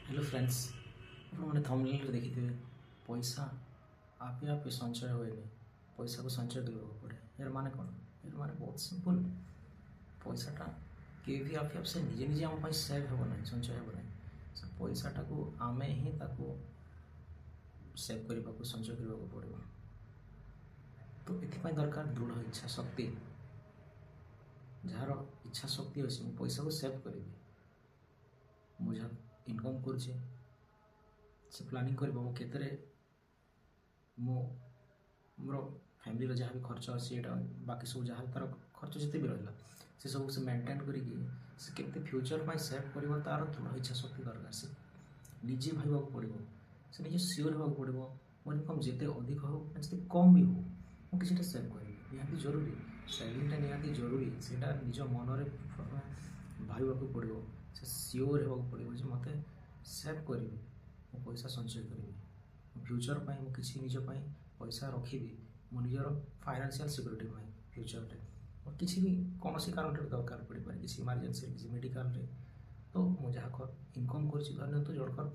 Hello friends आपने thumbnail देखिए पैसा आपे आपे संचय हुए पैसा को संचय करने पड़े यार माने कौन यार माने बहुत सिंपल पैसाटा के भी आप से निजे निजे आम सेव हो ना संचय हो ना से पैसाटा को आमे ही ताको सेव करने को संचय करने को पड़ो तो ये दरकार दृढ़ इच्छा शक्ति जार इच्छा शक्ति अच्छे मुझे पैसा को सेव करी मुझे इनकम करुचे से प्लानिंग कर केतरे मोर फैमिली जहाँ भी खर्च अच्छे बाकी सब जहाँ तार खर्च जिते भी रहा से सब से मेंटेन करके फ्यूचर पर सेव कर तार दृढ़ इच्छा शक्ति दरकार से निजे भाव पड़ो से निजे सियोर होगा पड़ो मो इनकम जिते अधिक हो जिते कम भी हो मुझे किसी सेव करी निहाती जरूरी सेविंगटा निहाती जरूरी से निज मन भाव पड़ो से सियोर होगा पड़ो जो मत सेव करी मो पैसा संचय करी फ्यूचर पर मुझे निज पैसा रखी मो निजर फाइनेंशियल सिक्योरिटी फ्यूचर रे और किसी भी कौन कारण दरकार पड़ पाए किसी इमरजेंसी किसी मेडिकल रे तो मुझे जहाँ इनकम कर तो जड़कर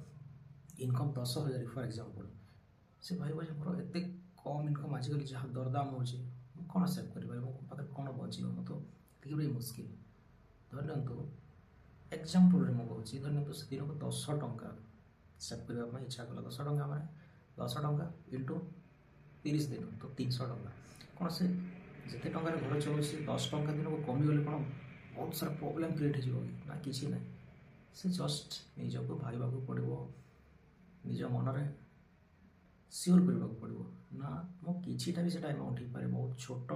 इनकम 10,000 फॉर एग्जांपल से भाई मोर एत कम इनकम आजिकल जहाँ दरदाम हो कौन सेव कर मो पाखे कौन बचे मो तो ये मुस्किल धरतु एग्जांपल मुझे कहूँ धरतु से दिन को 10 टंका सेव करने इच्छा कला 10 टंका मैंने 10 टंका इंटू 30 दिन तो 300 टंका कौन से जिते टंकार घर चलू 10 टंका दिन को कमीगले कौन बहुत सारा प्रोब्लेम क्रिएट हो ना कि ना से जस्ट निजक भाव पड़ो निज मन सियोर करने पड़ो ना मो किटा भी से अमाउंट हो पाए बहुत छोट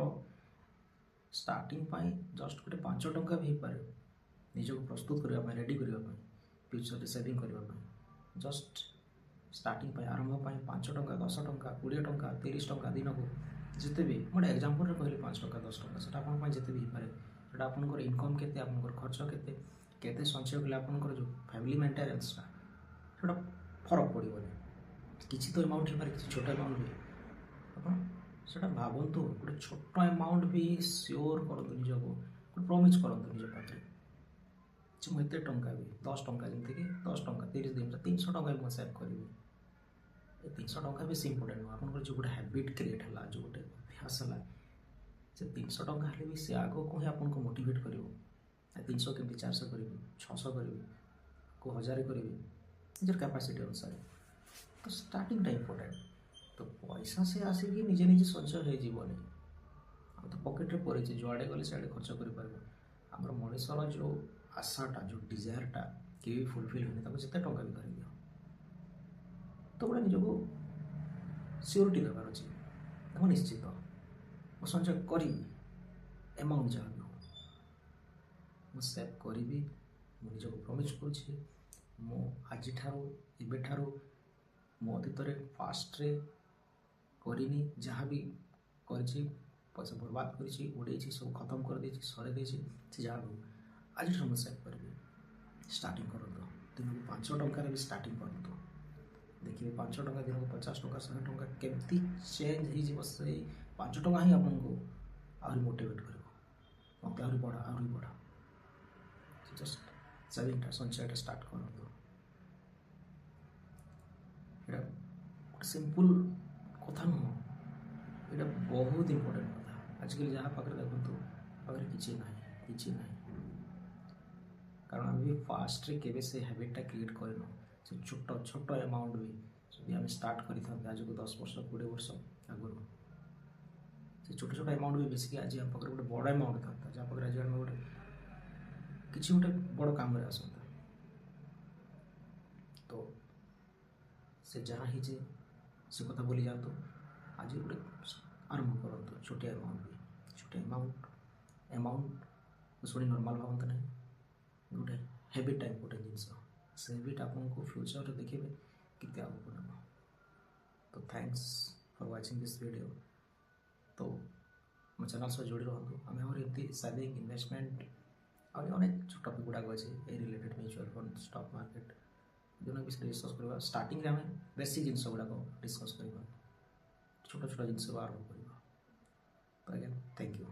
स्टार्टिंग जस्ट गोटे 5 टंका भी हो पाए निजक प्रस्तुत करने रेडी करने फ्यूचर सेविंग करने जस्ट स्टार्टिंग आरंभ 5 टंका 10 टंका 20 टंका 30 टंका दिन को जिते भी गोटे एग्जांपल कहली 5 टंका 10 टंका से जिते भी पारे से आपंकर इनकम के खर्च के संचय कले आपंकर जो फैमिली मेंटेनेंसटा से फरक पड़ोनी किसी तो अमाउंट हो पाए किसी छोट अमाउंट भी आपटा भावतु गोटे छोट अमाउंट भी सियोर करूँ निजक गोटे प्रमिज करूँ निज पाखे मुझे टंका भी 10 टंका जमीक 10 टंका 30 दिन 300 टंका भी सेव करी 300 टंका भी इम्पोर्टेंट नुह आप जो गोटे हैबिट क्रिएट है जो गोटे अभ्यास है से 300 टंका हेल्ले भी सी आग को ही आपको मोटिवेट कर 300 केमती 400 करी 600 करी को 1000 करी निजर कैपेसिटी अनुसार तो स्टार्टिंग इम्पोर्टेंट तो पैसा से आसिक निजे निजे संचय होनी हम तो पकेट्रे पड़े जुआड़े गले सियाड़े खर्च कर मनीषर जो आशाटा जो डिजायरटा के भी फुलफिल होनी जिते टंका भी धरी तो गोटे निजक सियोरिटी देवार अच्छे देखो निश्चित मो संचय करी एमाउंट जहाँ भी हो मुझे सेव करी निजक प्रमिज कर आज मो अतीत फास्ट रे करनी जहाँ भी कर पैसा बर्बाद कर उड़े सब खत्म कर दे सर दे जहाँ भी आज मुझे सेव करी स्टार्टिंग करूँ दिन को 5 टंकार भी स्टार्टिंग करूँ देखिए 5 टंका दिन को 50 टंका 100 टंका केमती चेंज हो से 5 टंका ही आपको आहरी मोटिवेट कर मत आहरी बढ़ा जस्ट सेविंगटा संचयटा स्टार्ट करूँ ये सिंपल कथा नुह ये बहुत इम्पोर्टेंट कथा आजकल जहाँ पाखे देखो पाखे किसी ना कारण आम भी फास्ट रे केबे से हैबिटा क्रिएट करन से छोट छोट अमाउंट भी जब आम स्टार्ट करते आज को 10 वर्ष 20 वर्ष आगुरी से छोट छोट अमाउंट भी बेसिक आज आम पाखे गोटे बड़ अमाउंट था जहाँ पाखे आज आम गोटे किसी गोटे बड़ काम आसता तो से जहाँ ही से कथा बोली जातु आज गोटे आरंभ करूँ छोटे अमाउंट शुणी नॉर्मल भावत ना गोटे हैबिट इम्पोर्टेंट जिनस से हैबिट आपको फ्यूचर देखिए कितने आगे बढ़ तो thanks for watching this video तो मो चैनल सह जोड़ी रहतु आम एमती सेविंग इन्वेस्टमेंट और अनेक टॉपिक गुड़ाक अच्छे related mutual fund stock market जो विषय डिस्कस करवा स्टार्टिंग आम बेसिक जिन गुड़ाक डिस्कस करवा छोट छोट जिन आरंभ करवा तो आज्ञा थैंक यू।